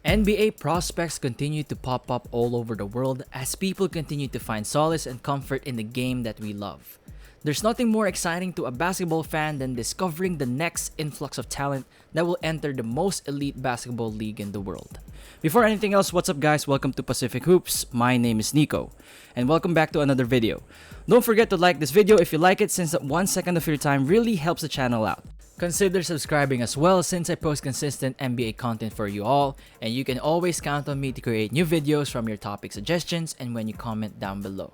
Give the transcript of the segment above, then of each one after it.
NBA prospects continue to pop up all over the world as people continue to find solace and comfort in the game that we love. There's nothing more exciting to a basketball fan than discovering the next influx of talent that will enter the most elite basketball league in the world. Before anything else, what's up guys? Welcome to Pacific Hoops. My name is Nico, and welcome back to another video. Don't forget to like this video if you like it, since 1 second of your time really helps the channel out. Consider subscribing as well, since I post consistent NBA content for you all, and you can always count on me to create new videos from your topic suggestions and when you comment down below.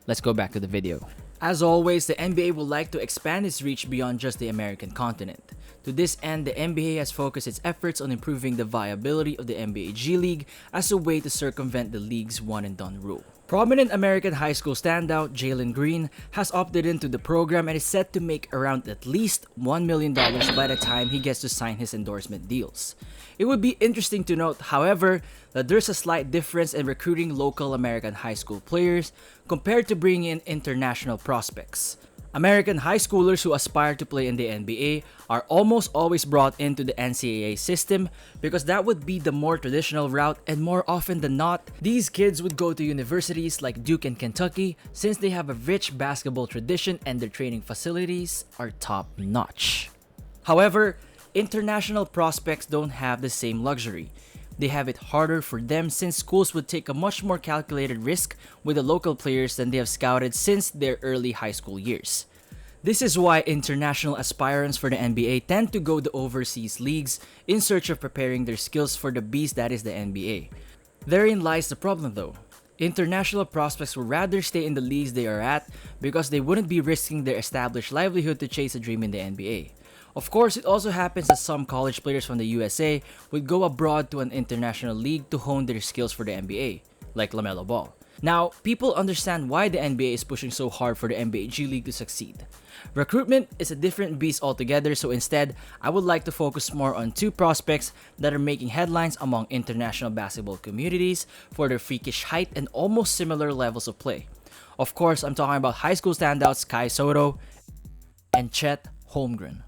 Let's go back to the video. As always, the NBA would like to expand its reach beyond just the American continent. To this end, the NBA has focused its efforts on improving the viability of the NBA G League as a way to circumvent the league's one-and-done rule. Prominent American high school standout Jalen Green has opted into the program and is set to make around at least $1 million by the time he gets to sign his endorsement deals. It would be interesting to note, however, that there's a slight difference in recruiting local American high school players compared to bringing in international prospects. American high schoolers who aspire to play in the NBA are almost always brought into the NCAA system because that would be the more traditional route, and more often than not, these kids would go to universities like Duke and Kentucky since they have a rich basketball tradition and their training facilities are top-notch. However, international prospects don't have the same luxury. They have it harder for them since schools would take a much more calculated risk with the local players than they have scouted since their early high school years. This is why international aspirants for the NBA tend to go to overseas leagues in search of preparing their skills for the beast that is the NBA. Therein lies the problem though. International prospects would rather stay in the leagues they are at because they wouldn't be risking their established livelihood to chase a dream in the NBA. Of course, it also happens that some college players from the USA would go abroad to an international league to hone their skills for the NBA, like LaMelo Ball. Now, people understand why the NBA is pushing so hard for the NBA G League to succeed. Recruitment is a different beast altogether, so instead, I would like to focus more on two prospects that are making headlines among international basketball communities for their freakish height and almost similar levels of play. Of course, I'm talking about high school standouts Kai Sotto and Chet Holmgren.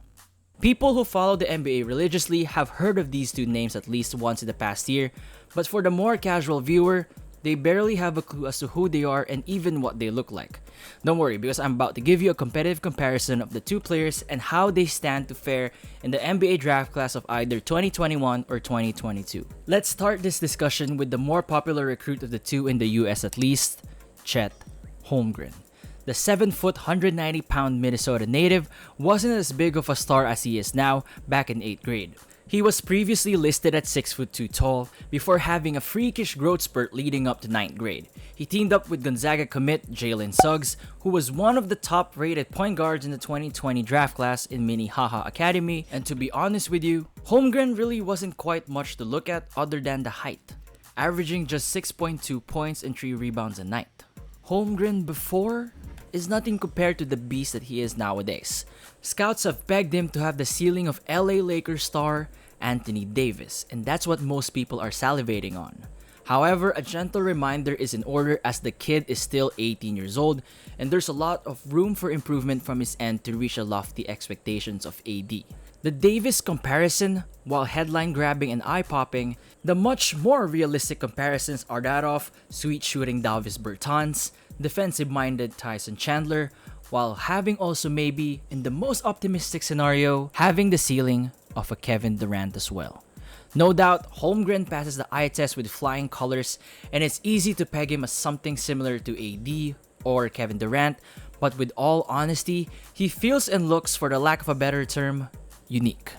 People who follow the NBA religiously have heard of these two names at least once in the past year, but for the more casual viewer, they barely have a clue as to who they are and even what they look like. Don't worry, because I'm about to give you a competitive comparison of the two players and how they stand to fare in the NBA draft class of either 2021 or 2022. Let's start this discussion with the more popular recruit of the two in the US at least, Chet Holmgren. The 7-foot, 190-pound Minnesota native wasn't as big of a star as he is now back in 8th grade. He was previously listed at 6'2" tall before having a freakish growth spurt leading up to 9th grade. He teamed up with Gonzaga commit Jalen Suggs, who was one of the top-rated point guards in the 2020 draft class in Minnehaha Academy, and to be honest with you, Holmgren really wasn't quite much to look at other than the height, averaging just 6.2 points and 3 rebounds a night. Holmgren before is nothing compared to the beast that he is nowadays. Scouts have pegged him to have the ceiling of LA Lakers star Anthony Davis, and that's what most people are salivating on. However, a gentle reminder is in order as the kid is still 18 years old, and there's a lot of room for improvement from his end to reach the lofty expectations of AD. The Davis comparison, while headline-grabbing and eye-popping, the much more realistic comparisons are that of sweet-shooting Davis Bertans, defensive-minded Tyson Chandler, while having also maybe, in the most optimistic scenario, having the ceiling of a Kevin Durant as well. No doubt, Holmgren passes the eye test with flying colors, and it's easy to peg him as something similar to AD or Kevin Durant, but with all honesty, he feels and looks, for the lack of a better term, unique.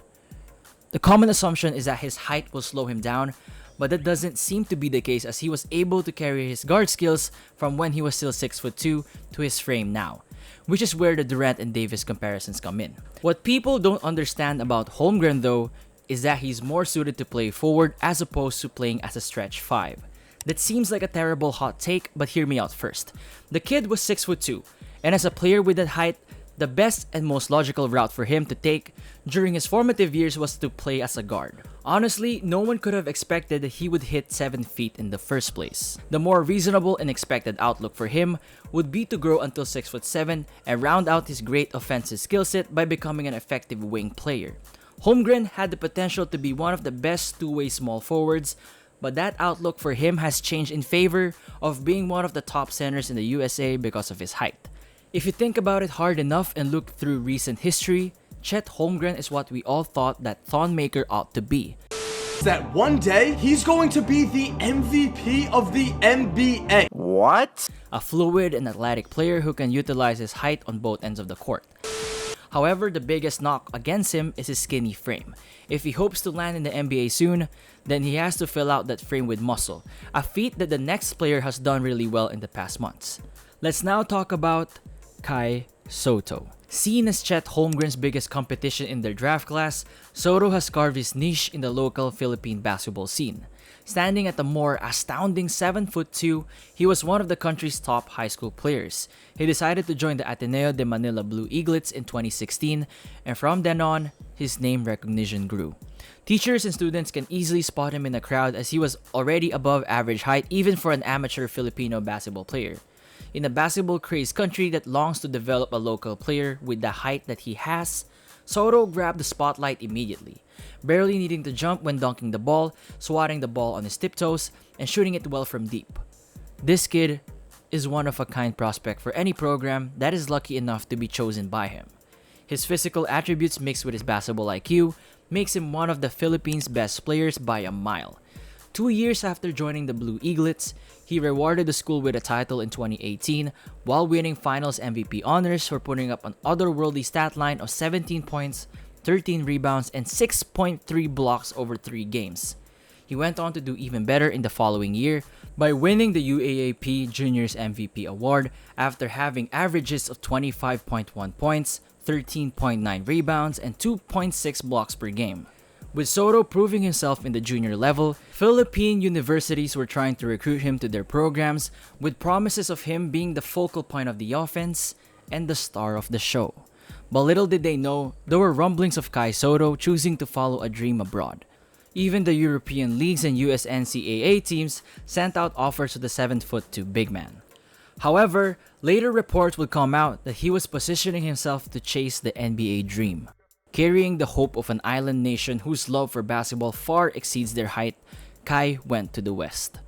The common assumption is that his height will slow him down, but that doesn't seem to be the case as he was able to carry his guard skills from when he was still 6'2" to his frame now, which is where the Durant and Davis comparisons come in. What people don't understand about Holmgren though is that he's more suited to play forward as opposed to playing as a stretch 5. That seems like a terrible hot take, but hear me out first. The kid was 6'2", and as a player with that height, the best and most logical route for him to take during his formative years was to play as a guard. Honestly, no one could have expected that he would hit 7 feet in the first place. The more reasonable and expected outlook for him would be to grow until 6'7" and round out his great offensive skill set by becoming an effective wing player. Holmgren had the potential to be one of the best two-way small forwards, but that outlook for him has changed in favor of being one of the top centers in the USA because of his height. If you think about it hard enough and look through recent history, Chet Holmgren is what we all thought that Thonmaker ought to be. That one day, he's going to be the MVP of the NBA. What? A fluid and athletic player who can utilize his height on both ends of the court. However, the biggest knock against him is his skinny frame. If he hopes to land in the NBA soon, then he has to fill out that frame with muscle, a feat that the next player has done really well in the past months. Let's now talk about Kai Sotto. Seen as Chet Holmgren's biggest competition in their draft class, Sotto has carved his niche in the local Philippine basketball scene. Standing at the more astounding 7'2", he was one of the country's top high school players. He decided to join the Ateneo de Manila Blue Eaglets in 2016, and from then on, his name recognition grew. Teachers and students can easily spot him in the crowd as he was already above average height even for an amateur Filipino basketball player. In a basketball-crazed country that longs to develop a local player with the height that he has, Sotto grabbed the spotlight immediately, barely needing to jump when dunking the ball, swatting the ball on his tiptoes, and shooting it well from deep. This kid is one of a kind prospect for any program that is lucky enough to be chosen by him. His physical attributes mixed with his basketball IQ makes him one of the Philippines' best players by a mile. 2 years after joining the Blue Eaglets, he rewarded the school with a title in 2018 while winning finals MVP honors for putting up an otherworldly stat line of 17 points, 13 rebounds, and 6.3 blocks over 3 games. He went on to do even better in the following year by winning the UAAP Juniors MVP award after having averages of 25.1 points, 13.9 rebounds, and 2.6 blocks per game. With Sotto proving himself in the junior level, Philippine universities were trying to recruit him to their programs with promises of him being the focal point of the offense and the star of the show. But little did they know, there were rumblings of Kai Sotto choosing to follow a dream abroad. Even the European leagues and US NCAA teams sent out offers to the 7'2" big man. However, later reports would come out that he was positioning himself to chase the NBA dream. Carrying the hope of an island nation whose love for basketball far exceeds their height, Kai went to the West.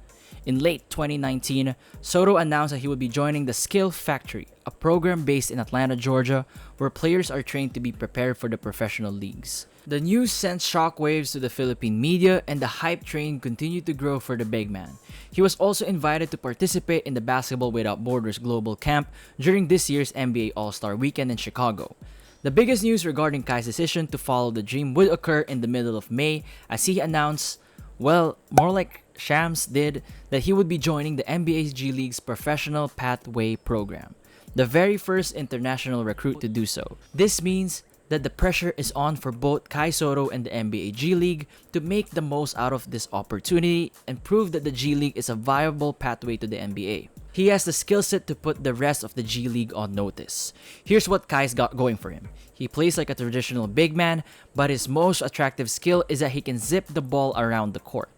In late 2019, Sotto announced that he would be joining the Skill Factory, a program based in Atlanta, Georgia, where players are trained to be prepared for the professional leagues. The news sent shockwaves to the Philippine media, and the hype train continued to grow for the big man. He was also invited to participate in the Basketball Without Borders Global Camp during this year's NBA All-Star Weekend in Chicago. The biggest news regarding Kai's decision to follow the dream would occur in the middle of May as he announced, well, more like Shams did, that he would be joining the NBA's G League's Professional Pathway program, the very first international recruit to do so. This means that the pressure is on for both Kai Sotto and the NBA G League to make the most out of this opportunity and prove that the G League is a viable pathway to the NBA. He has the skill set to put the rest of the G League on notice. Here's what Kai's got going for him. He plays like a traditional big man, but his most attractive skill is that he can zip the ball around the court.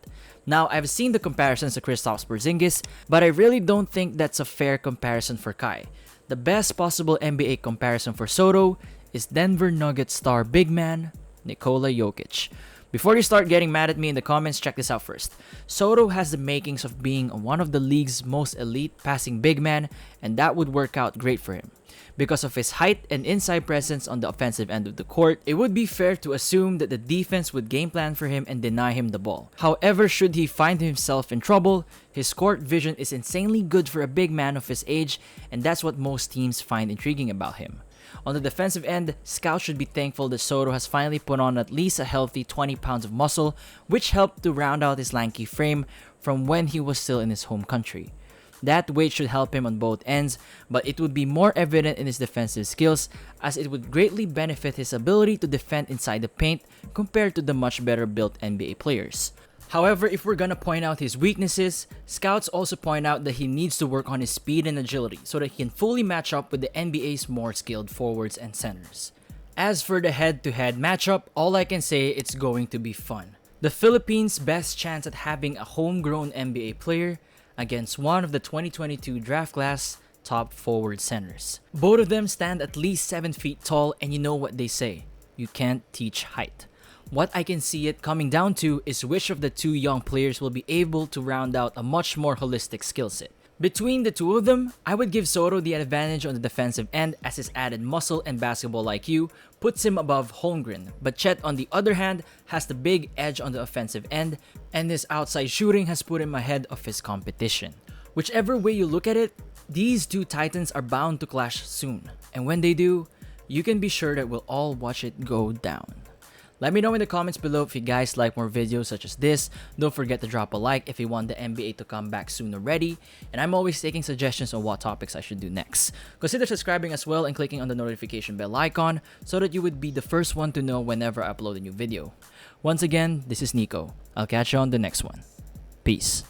Now, I've seen the comparisons to Kristaps Porzingis, but I really don't think that's a fair comparison for Kai. The best possible NBA comparison for Sotto is Denver Nuggets star big man Nikola Jokic. Before you start getting mad at me in the comments, check this out first. Sotto has the makings of being one of the league's most elite passing big men, and that would work out great for him. Because of his height and inside presence on the offensive end of the court, it would be fair to assume that the defense would game plan for him and deny him the ball. However, should he find himself in trouble, his court vision is insanely good for a big man of his age, and that's what most teams find intriguing about him. On the defensive end, scouts should be thankful that Sotto has finally put on at least a healthy 20 pounds of muscle, which helped to round out his lanky frame from when he was still in his home country. That weight should help him on both ends, but it would be more evident in his defensive skills as it would greatly benefit his ability to defend inside the paint compared to the much better built NBA players. However, if we're gonna point out his weaknesses, scouts also point out that he needs to work on his speed and agility so that he can fully match up with the NBA's more skilled forwards and centers. As for the head-to-head matchup, all I can say it's going to be fun. The Philippines' best chance at having a homegrown NBA player against one of the 2022 draft class top forward centers. Both of them stand at least 7 feet tall, and you know what they say, you can't teach height. What I can see it coming down to is which of the two young players will be able to round out a much more holistic skill set. Between the two of them, I would give Sotto the advantage on the defensive end as his added muscle and basketball IQ puts him above Holmgren, but Chet on the other hand has the big edge on the offensive end and his outside shooting has put him ahead of his competition. Whichever way you look at it, these two titans are bound to clash soon, and when they do, you can be sure that we'll all watch it go down. Let me know in the comments below if you guys like more videos such as this. Don't forget to drop a like if you want the NBA to come back soon already. And I'm always taking suggestions on what topics I should do next. Consider subscribing as well and clicking on the notification bell icon so that you would be the first one to know whenever I upload a new video. Once again, this is Nico. I'll catch you on the next one. Peace.